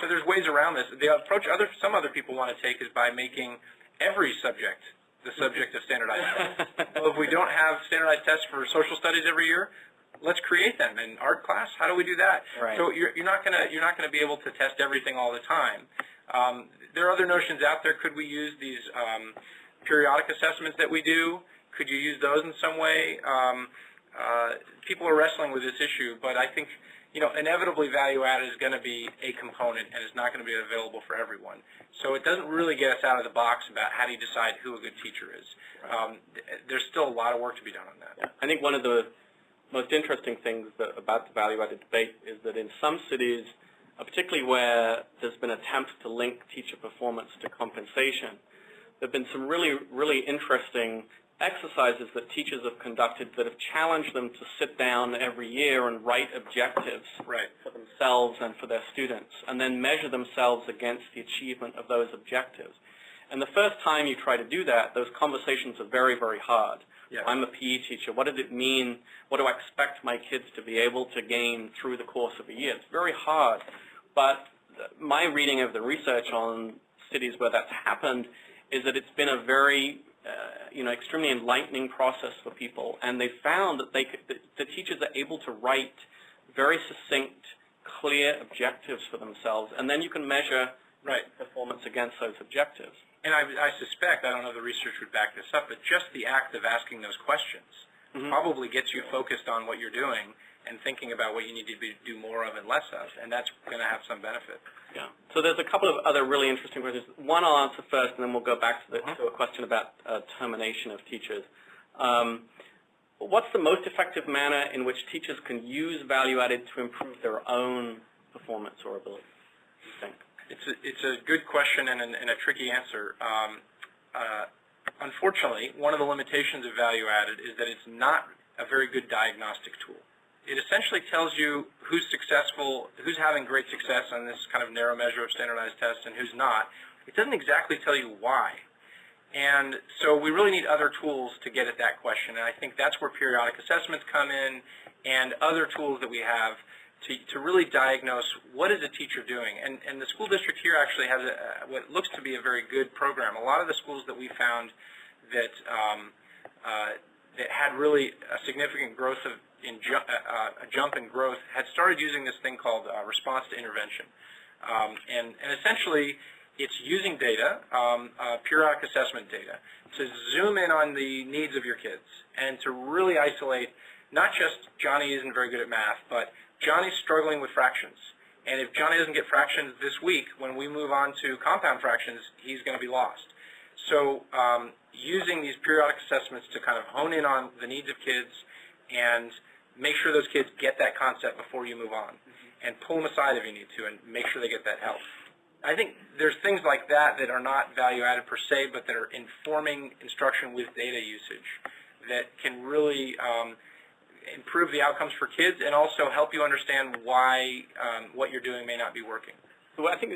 So there's ways around this. The approach some other people want to take is by making every subject the subject of standardized tests. Well, if we don't have standardized tests for social studies every year, let's create them. In art class, how do we do that? Right. So you're not gonna be able to test everything all the time. There are other notions out there. Could we use these periodic assessments that we do? Could you use those in some way? People are wrestling with this issue, but I think inevitably value added is going to be a component, and it's not going to be available for everyone. So it doesn't really get us out of the box about how do you decide who a good teacher is. Right. There's still a lot of work to be done on that. Yeah. I think one of the most interesting things about the value-added debate is that in some cities, particularly where there's been attempts to link teacher performance to compensation, there have been some really, really interesting exercises that teachers have conducted that have challenged them to sit down every year and write objectives for themselves and for their students, and then measure themselves against the achievement of those objectives. And the first time you try to do that, those conversations are very, very hard. Yeah. I'm a PE teacher. What does it mean? What do I expect my kids to be able to gain through the course of a year? It's very hard. But my reading of the research on cities where that's happened is that it's been a very extremely enlightening process for people, and they found that the teachers are able to write very succinct, clear objectives for themselves, and then you can measure performance against those objectives. And I suspect, I don't know if the research would back this up, but just the act of asking those questions probably gets you focused on what you're doing and thinking about what you need to do more of and less of, and that's going to have some benefit. Yeah. So there's a couple of other really interesting questions. One I'll answer first, and then we'll go back to a question about termination of teachers. What's the most effective manner in which teachers can use value-added to improve their own performance or ability, do you think? It's a good question and a tricky answer. Unfortunately, one of the limitations of value-added is that it's not a very good diagnostic tool. It essentially tells you who's successful, who's having great success on this kind of narrow measure of standardized tests and who's not. It doesn't exactly tell you why. And so we really need other tools to get at that question. And I think that's where periodic assessments come in and other tools that we have to really diagnose what is a teacher doing. And the school district here actually has what looks to be a very good program. A lot of the schools that we found that had really a significant growth a jump in growth had started using this thing called response to intervention. And essentially, it's using data, periodic assessment data, to zoom in on the needs of your kids and to really isolate not just Johnny isn't very good at math, but Johnny's struggling with fractions. And if Johnny doesn't get fractions this week, when we move on to compound fractions, he's going to be lost. So using these periodic assessments to kind of hone in on the needs of kids and make sure those kids get that concept before you move on, and pull them aside if you need to, and make sure they get that help. I think there's things like that that are not value-added per se, but that are informing instruction with data usage that can really improve the outcomes for kids and also help you understand why what you're doing may not be working. So I think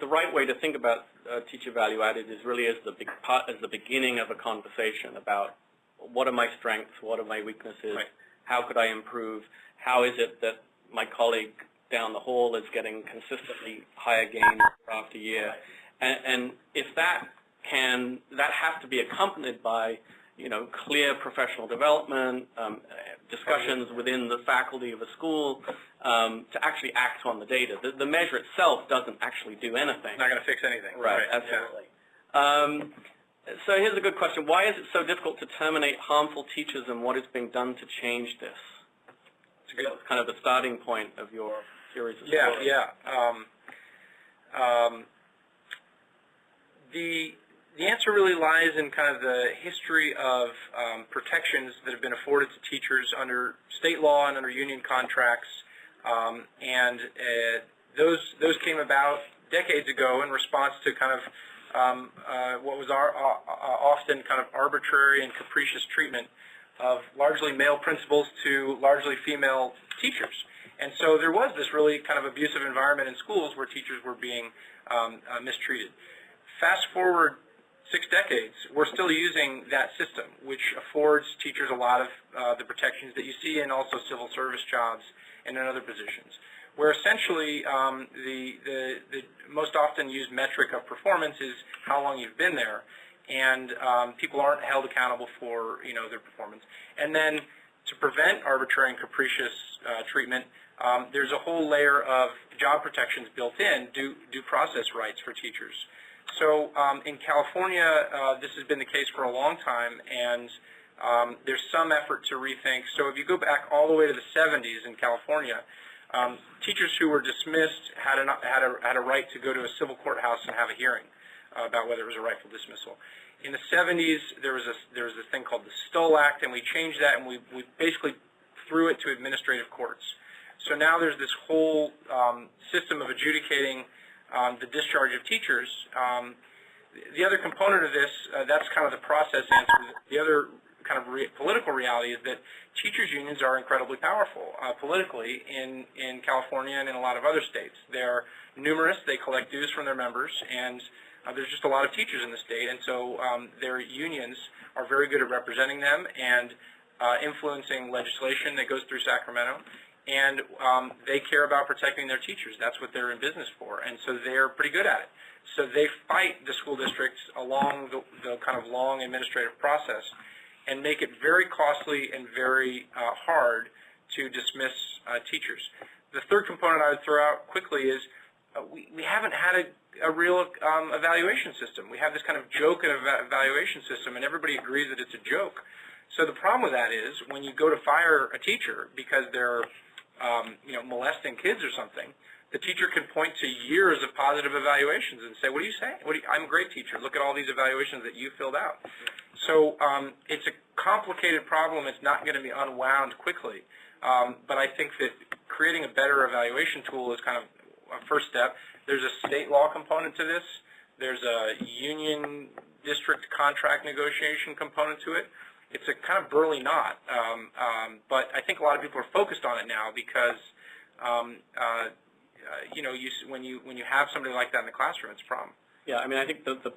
the right way to think about teacher value-added is really as the beginning of a conversation about what are my strengths, what are my weaknesses, how could I improve, how is it that my colleague down the hall is getting consistently higher gains year after year, and if that has to be accompanied by clear professional development, discussions within the faculty of a school to actually act on the data. The measure itself doesn't actually do anything. It's not going to fix anything. Right, absolutely. Yeah. So here's a good question. Why is it so difficult to terminate harmful teachers, and what is being done to change this? That's kind of the starting point of your series of stories. The answer really lies in kind of the history of protections that have been afforded to teachers under state law and under union contracts, and those came about decades ago in response to kind of what was often kind of arbitrary and capricious treatment of largely male principals to largely female teachers. And so there was this really kind of abusive environment in schools where teachers were being mistreated. Fast forward 6 decades, we're still using that system, which affords teachers a lot of the protections that you see in also civil service jobs and in other positions. where essentially the most often used metric of performance is how long you've been there, and people aren't held accountable for their performance. And then to prevent arbitrary and capricious treatment, there's a whole layer of job protections built in, due process rights for teachers. So in California, this has been the case for a long time, and there's some effort to rethink. So if you go back all the way to the 70s in California, teachers who were dismissed had a right to go to a civil courthouse and have a hearing about whether it was a rightful dismissal. In the 70s, there was this thing called the Stoll Act, and we changed that, and we basically threw it to administrative courts. So now there's this whole system of adjudicating the discharge of teachers. The other component of this, that's kind of the process answer. The other kind of political reality is that teachers' unions are incredibly powerful politically in California and in a lot of other states. They're numerous. They collect dues from their members, and there's just a lot of teachers in the state, and so their unions are very good at representing them and influencing legislation that goes through Sacramento, and they care about protecting their teachers. That's what they're in business for, and so they're pretty good at it. So they fight the school districts along the kind of long administrative process and make it very costly and very hard to dismiss teachers. The third component I would throw out quickly is we haven't had a real evaluation system. We have this kind of joke and evaluation system, and everybody agrees that it's a joke. So the problem with that is when you go to fire a teacher because they're molesting kids or something, the teacher can point to years of positive evaluations and say, what are you saying? I'm a great teacher. Look at all these evaluations that you filled out. So it's a complicated problem. It's not going to be unwound quickly. But I think that creating a better evaluation tool is kind of a first step. There's a state law component to this. There's a union district contract negotiation component to it. It's a kind of burly knot, but I think a lot of people are focused on it now because when you have somebody like that in the classroom, it's a problem. Yeah, I mean, I think the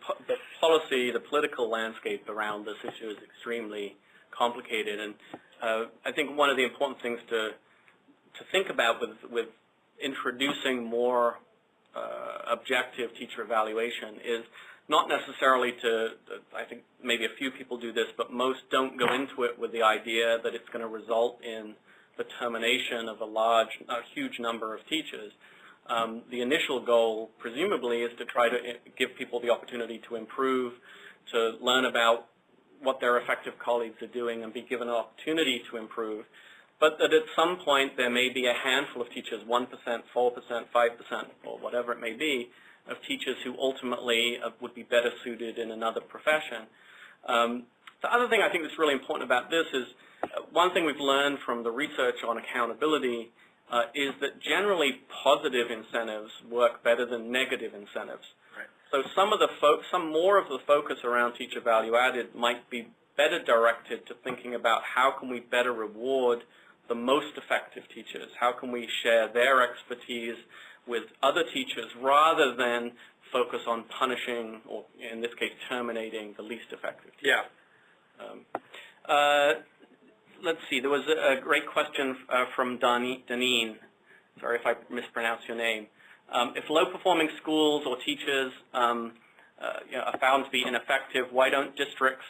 policy, the political landscape around this issue is extremely complicated, and I think one of the important things to think about with introducing more objective teacher evaluation is not necessarily I think maybe a few people do this, but most don't go into it with the idea that it's going to result in the termination of a huge number of teachers. The initial goal, presumably, is to try to give people the opportunity to improve, to learn about what their effective colleagues are doing and be given an opportunity to improve, but that at some point there may be a handful of teachers, 1%, 4%, 5%, or whatever it may be, of teachers who ultimately would be better suited in another profession. The other thing I think that's really important about this is one thing we've learned from the research on accountability is that generally positive incentives work better than negative incentives. Right. So some more of the focus around teacher value added might be better directed to thinking about how can we better reward the most effective teachers, how can we share their expertise with other teachers rather than focus on punishing or, in this case, terminating the least effective teachers. Yeah. Let's see, there was a great question from Danine. Sorry if I mispronounced your name. If low-performing schools or teachers are found to be ineffective, why don't districts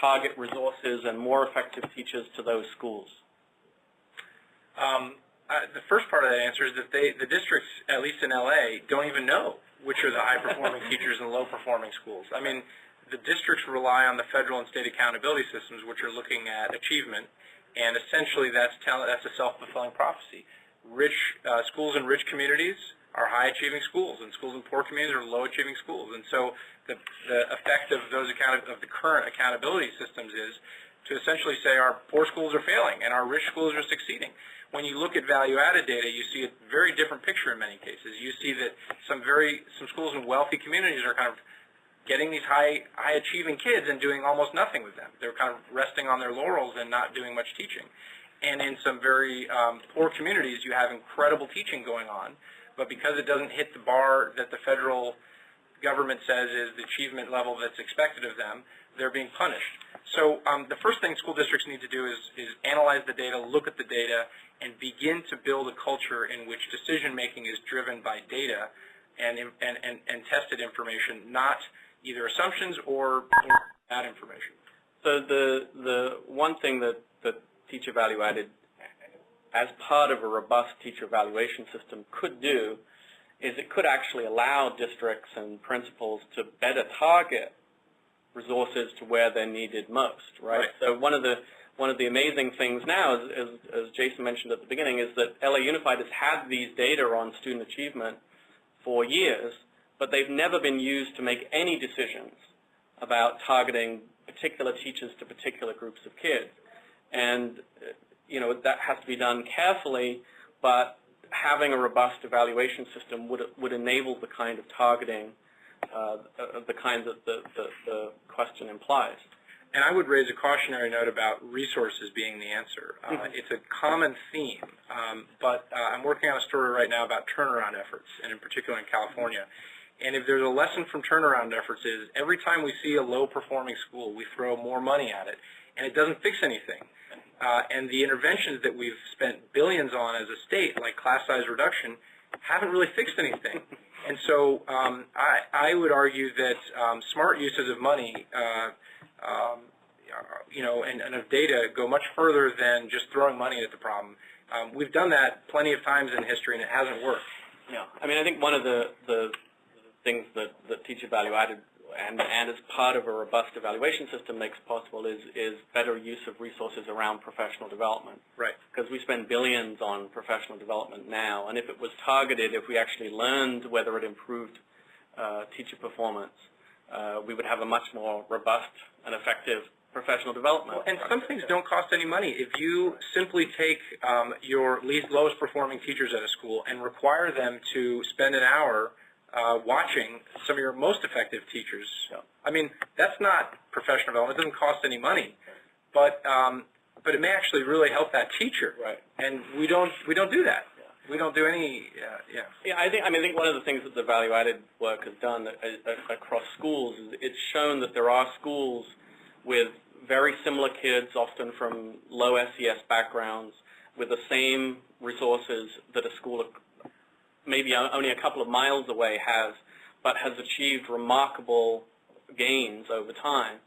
target resources and more effective teachers to those schools? The first part of that answer is that the districts, at least in LA, don't even know which are the high-performing teachers in low-performing schools. I mean, the districts rely on the federal and state accountability systems, which are looking at achievement, and essentially that's a self-fulfilling prophecy. Schools in rich communities are high-achieving schools, and schools in poor communities are low-achieving schools. And so the effect of the current accountability systems is to essentially say our poor schools are failing and our rich schools are succeeding. When you look at value-added data, you see a very different picture in many cases. You see that some schools in wealthy communities are kind of getting these high-achieving kids and doing almost nothing with them. They're kind of resting on their laurels and not doing much teaching. And in some very poor communities, you have incredible teaching going on, but because it doesn't hit the bar that the federal government says is the achievement level that's expected of them, they're being punished. So the first thing school districts need to do is analyze the data, look at the data, and begin to build a culture in which decision-making is driven by data and tested information, not either assumptions or bad information. So the one thing that Teacher Value Added, as part of a robust teacher evaluation system, could do is it could actually allow districts and principals to better target resources to where they're needed most, right? So one of the amazing things now, as Jason mentioned at the beginning, is that LA Unified has had these data on student achievement for years, but they've never been used to make any decisions about targeting particular teachers to particular groups of kids. And that has to be done carefully, but having a robust evaluation system would enable the kind of targeting, the kind that the question implies. And I would raise a cautionary note about resources being the answer. It's a common theme, but I'm working on a story right now about turnaround efforts, and in particular in California. And if there's a lesson from turnaround efforts is every time we see a low-performing school, we throw more money at it, and it doesn't fix anything. And the interventions that we've spent billions on as a state, like class size reduction, haven't really fixed anything. And so I would argue that smart uses of money, and of data go much further than just throwing money at the problem. We've done that plenty of times in history, and it hasn't worked. Yeah, I mean, I think one of the things that Teacher Value Added and as part of a robust evaluation system makes possible is better use of resources around professional development. Right. Because we spend billions on professional development now, and if it was targeted, if we actually learned whether it improved teacher performance, we would have a much more robust and effective professional development. Well, and some things don't cost any money. If you simply take your lowest performing teachers at a school and require them to spend an hour watching some of your most effective teachers. Yeah. I mean, that's not professional development. It doesn't cost any money, but it may actually really help that teacher. Right. And we don't do that. Yeah. We don't do any. Yeah. I think one of the things that the value-added work has done across schools is it's shown that there are schools with very similar kids, often from low SES backgrounds, with the same resources that a school maybe only a couple of miles away has, but has achieved remarkable gains over time.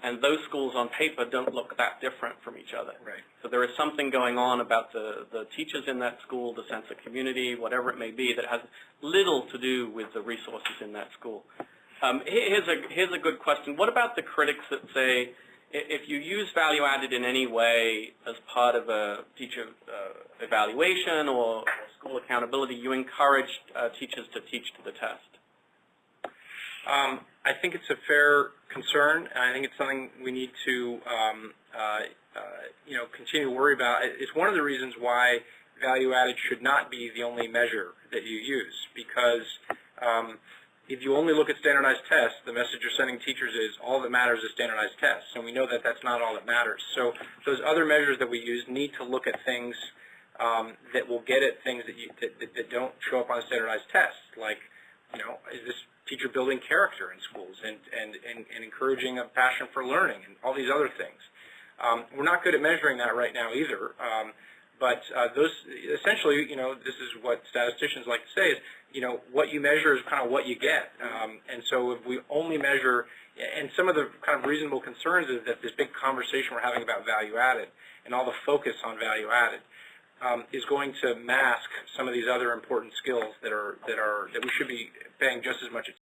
And those schools on paper don't look that different from each other. Right. So there is something going on about the teachers in that school, the sense of community, whatever it may be, that has little to do with the resources in that school. Here's a good question. What about the critics that say, if you use value added in any way as part of a teacher evaluation or school accountability, you encourage teachers to teach to the test? I think it's a fair concern, and I think it's something we need to continue to worry about. It's one of the reasons why value added should not be the only measure that you use, because if you only look at standardized tests, the message you're sending teachers is all that matters is standardized tests, and we know that that's not all that matters. So those other measures that we use need to look at things that will get at things that don't show up on a standardized test, like, is this teacher building character in schools and encouraging a passion for learning and all these other things. We're not good at measuring that right now either. But those essentially, this is what statisticians like to say is, what you measure is kind of what you get. And so if we only measure, and some of the kind of reasonable concerns is that this big conversation we're having about value added and all the focus on value added is going to mask some of these other important skills that we should be paying just as much attention